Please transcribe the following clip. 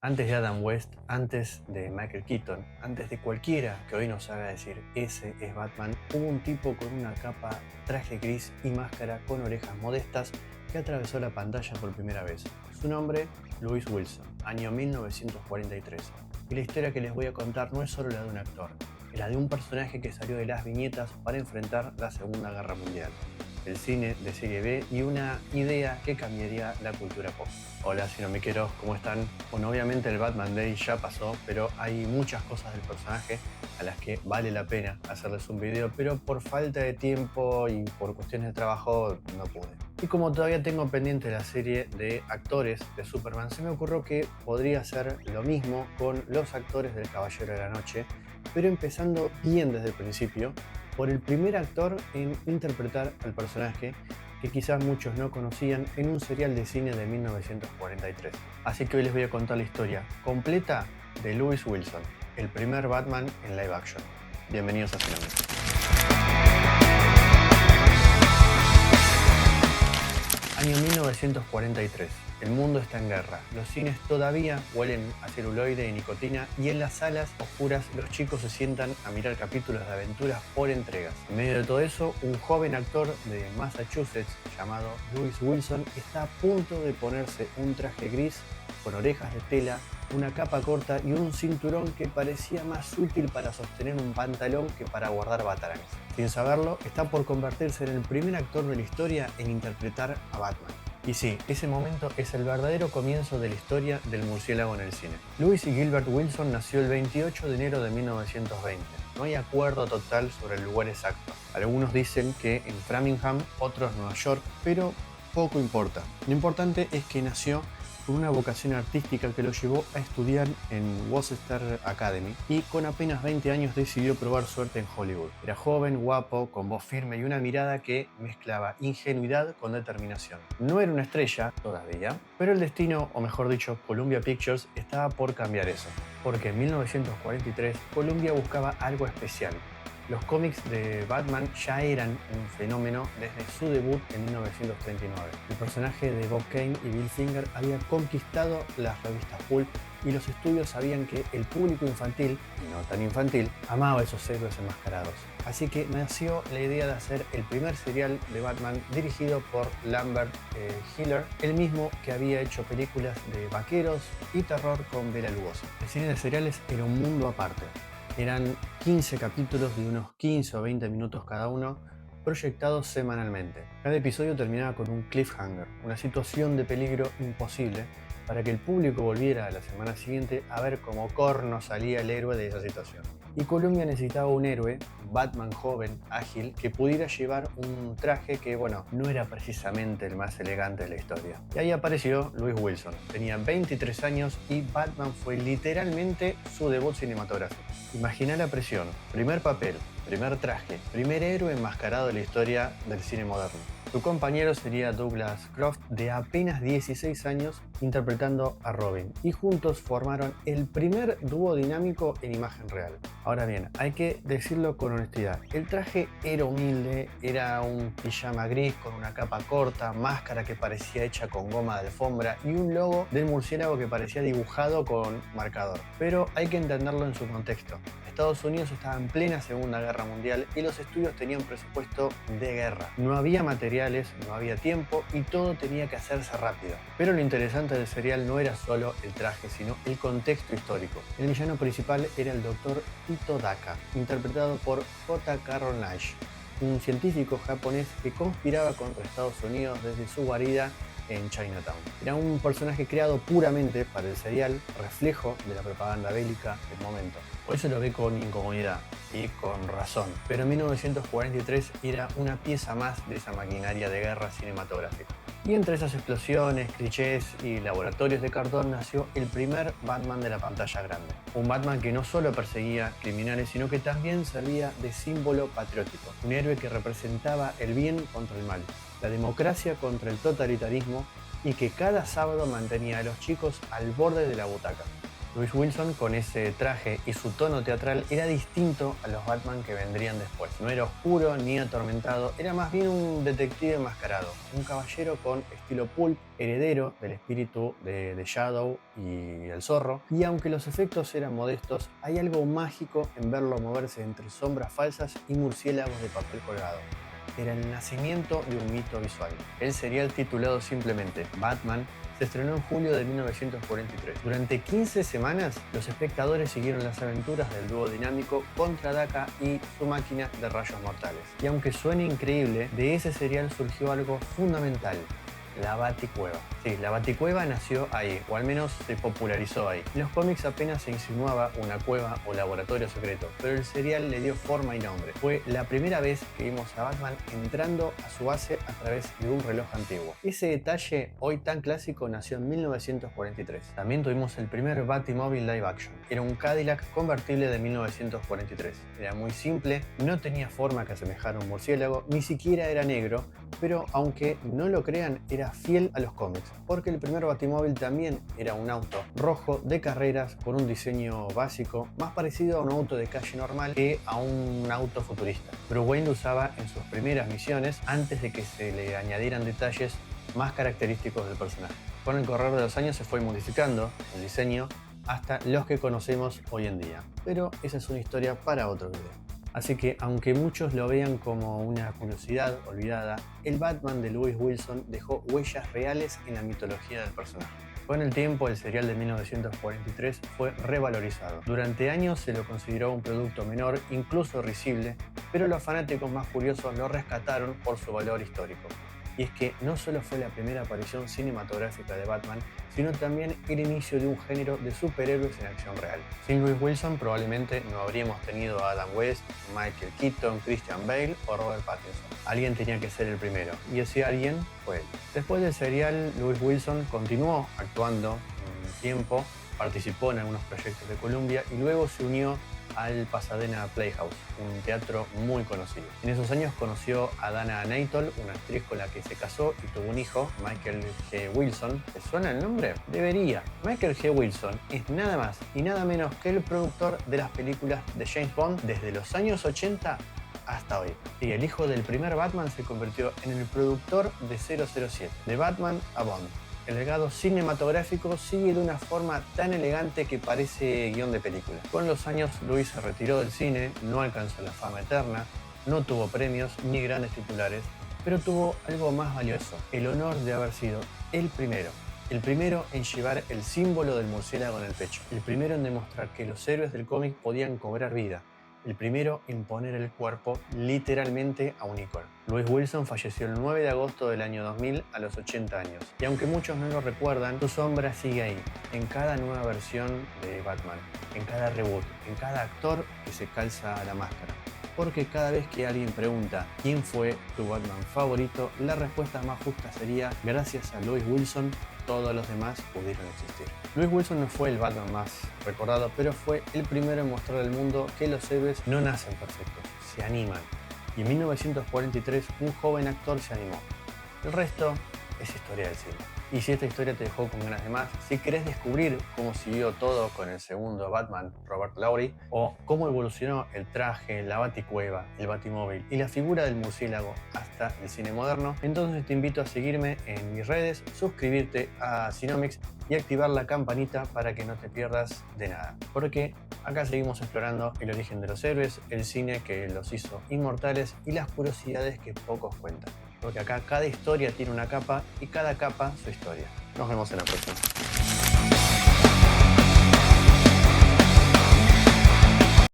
Antes de Adam West, antes de Michael Keaton, antes de cualquiera que hoy nos haga decir ese es Batman, hubo un tipo con una capa, traje gris y máscara con orejas modestas que atravesó la pantalla por primera vez. Su nombre, Lewis Wilson, año 1943. Y la historia que les voy a contar no es solo la de un actor, es la de un personaje que salió de las viñetas para enfrentar la Segunda Guerra Mundial, el cine de serie B y una idea que cambiaría la cultura pop. Hola cinomiqueros, ¿cómo están? Bueno, obviamente el Batman Day ya pasó, pero hay muchas cosas del personaje a las que vale la pena hacerles un video, pero por falta de tiempo y por cuestiones de trabajo no pude. Y como todavía tengo pendiente la serie de actores de Superman, se me ocurrió que podría hacer lo mismo con los actores del Caballero de la Noche, pero empezando bien desde el principio, por el primer actor en interpretar al personaje que quizás muchos no conocían en un serial de cine de 1943. Así que hoy les voy a contar la historia completa de Lewis Wilson, el primer Batman en live action. Bienvenidos a Cinemas. Año 1943. El mundo está en guerra. Los cines todavía huelen a celuloide y nicotina y en las salas oscuras los chicos se sientan a mirar capítulos de aventuras por entregas. En medio de todo eso, un joven actor de Massachusetts llamado Lewis Wilson está a punto de ponerse un traje gris con orejas de tela, una capa corta y un cinturón que parecía más útil para sostener un pantalón que para guardar batarangs. Sin saberlo, está por convertirse en el primer actor de la historia en interpretar a Batman. Y sí, ese momento es el verdadero comienzo de la historia del murciélago en el cine. Louis y Gilbert Wilson nació el 28 de enero de 1920. No hay acuerdo total sobre el lugar exacto. Algunos dicen que en Framingham, otros en Nueva York, pero poco importa. Lo importante es que nació con una vocación artística que lo llevó a estudiar en Worcester Academy y con apenas 20 años decidió probar suerte en Hollywood. Era joven, guapo, con voz firme y una mirada que mezclaba ingenuidad con determinación. No era una estrella todavía, pero el destino, o mejor dicho, Columbia Pictures, estaba por cambiar eso. Porque en 1943 Columbia buscaba algo especial. Los cómics de Batman ya eran un fenómeno desde su debut en 1939. El personaje de Bob Kane y Bill Finger había conquistado las revistas pulp y los estudios sabían que el público infantil, y no tan infantil, amaba a esos héroes enmascarados. Así que nació la idea de hacer el primer serial de Batman dirigido por Lambert Hiller, el mismo que había hecho películas de vaqueros y terror con Bela Lugosi. El cine de seriales era un mundo aparte. Eran 15 capítulos de unos 15 o 20 minutos cada uno, proyectados semanalmente. Cada episodio terminaba con un cliffhanger, una situación de peligro imposible, para que el público volviera a la semana siguiente a ver cómo corno salía el héroe de esa situación. Y Columbia necesitaba un héroe, Batman joven, ágil, que pudiera llevar un traje que, bueno, no era precisamente el más elegante de la historia. Y ahí apareció Lewis Wilson. Tenía 23 años y Batman fue literalmente su debut cinematográfico. Imagina la presión, primer papel, primer traje, primer héroe enmascarado de la historia del cine moderno. Su compañero sería Douglas Croft, de apenas 16 años, interpretando a Robin, y juntos formaron el primer dúo dinámico en imagen real. Ahora bien, hay que decirlo con honestidad, el traje era humilde, era un pijama gris con una capa corta, máscara que parecía hecha con goma de alfombra y un logo del murciélago que parecía dibujado con marcador. Pero hay que entenderlo en su contexto. Estados Unidos estaba en plena Segunda Guerra Mundial y los estudios tenían presupuesto de guerra. No había materiales, no había tiempo y todo tenía que hacerse rápido. Pero lo interesante del serial no era solo el traje, sino el contexto histórico. El villano principal era el Dr. Ito Daka, interpretado por J. Carrol Naish, un científico japonés que conspiraba contra Estados Unidos desde su guarida en Chinatown. Era un personaje creado puramente para el serial, reflejo de la propaganda bélica del momento. Hoy se lo ve con incomodidad y con razón, pero en 1943 era una pieza más de esa maquinaria de guerra cinematográfica. Y entre esas explosiones, clichés y laboratorios de cartón nació el primer Batman de la pantalla grande. Un Batman que no solo perseguía criminales, sino que también servía de símbolo patriótico. Un héroe que representaba el bien contra el mal, la democracia contra el totalitarismo y que cada sábado mantenía a los chicos al borde de la butaca. Louis Wilson, con ese traje y su tono teatral, era distinto a los Batman que vendrían después. No era oscuro ni atormentado, era más bien un detective enmascarado, un caballero con estilo pulp, heredero del espíritu de Shadow y el Zorro. Y aunque los efectos eran modestos, hay algo mágico en verlo moverse entre sombras falsas y murciélagos de papel colgado. Era el nacimiento de un mito visual. El serial, titulado simplemente Batman, se estrenó en julio de 1943. Durante 15 semanas, los espectadores siguieron las aventuras del dúo dinámico contra Daka y su máquina de rayos mortales. Y aunque suene increíble, de ese serial surgió algo fundamental: la Baticueva. Sí, la Baticueva nació ahí, o al menos se popularizó ahí. En los cómics apenas se insinuaba una cueva o laboratorio secreto, pero el serial le dio forma y nombre. Fue la primera vez que vimos a Batman entrando a su base a través de un reloj antiguo. Ese detalle, hoy tan clásico, nació en 1943. También tuvimos el primer Batimóvil live action. Era un Cadillac convertible de 1943. Era muy simple, no tenía forma que asemejara a un murciélago, ni siquiera era negro, pero aunque no lo crean, era fiel a los cómics, porque el primer Batimóvil también era un auto rojo de carreras con un diseño básico, más parecido a un auto de calle normal que a un auto futurista. Bruce Wayne lo usaba en sus primeras misiones antes de que se le añadieran detalles más característicos del personaje. Con el correr de los años se fue modificando el diseño hasta los que conocemos hoy en día, pero esa es una historia para otro video. Así que, aunque muchos lo vean como una curiosidad olvidada, el Batman de Louis Wilson dejó huellas reales en la mitología del personaje. Con el tiempo, el serial de 1943 fue revalorizado. Durante años se lo consideró un producto menor, incluso risible, pero los fanáticos más curiosos lo rescataron por su valor histórico. Y es que no solo fue la primera aparición cinematográfica de Batman, sino también el inicio de un género de superhéroes en acción real. Sin Louis Wilson probablemente no habríamos tenido a Adam West, Michael Keaton, Christian Bale o Robert Pattinson. Alguien tenía que ser el primero, y ese alguien fue él. Después del serial, Louis Wilson continuó actuando un tiempo, participó en algunos proyectos de Columbia y luego se unió al Pasadena Playhouse, un teatro muy conocido. En esos años conoció a Dana Natal, una actriz con la que se casó y tuvo un hijo, Michael G. Wilson. ¿Te suena el nombre? Debería. Michael G. Wilson es nada más y nada menos que el productor de las películas de James Bond desde los años 80 hasta hoy. Y el hijo del primer Batman se convirtió en el productor de 007, de Batman a Bond. El legado cinematográfico sigue de una forma tan elegante que parece guión de película. Con los años, Louis se retiró del cine, no alcanzó la fama eterna, no tuvo premios ni grandes titulares, pero tuvo algo más valioso: el honor de haber sido el primero en llevar el símbolo del murciélago en el pecho, el primero en demostrar que los héroes del cómic podían cobrar vida, el primero en poner el cuerpo literalmente a un ícono. Louis Wilson falleció el 9 de agosto del año 2000 a los 80 años. Y aunque muchos no lo recuerdan, su sombra sigue ahí, en cada nueva versión de Batman, en cada reboot, en cada actor que se calza la máscara. Porque cada vez que alguien pregunta ¿quién fue tu Batman favorito?, la respuesta más justa sería: gracias a Louis Wilson, todos los demás pudieron existir. Louis Wilson no fue el Batman más recordado, pero fue el primero en mostrar al mundo que los héroes no nacen perfectos, se animan. Y en 1943 un joven actor se animó. El resto es historia del cine. Y si esta historia te dejó con ganas de más, si querés descubrir cómo siguió todo con el segundo Batman, Robert Lowry, o cómo evolucionó el traje, la Baticueva, el Batimóvil y la figura del murciélago hasta el cine moderno, entonces te invito a seguirme en mis redes, suscribirte a Cinomics y activar la campanita para que no te pierdas de nada. Porque acá seguimos explorando el origen de los héroes, el cine que los hizo inmortales y las curiosidades que pocos cuentan. Porque acá cada historia tiene una capa y cada capa su historia. Nos vemos en la próxima.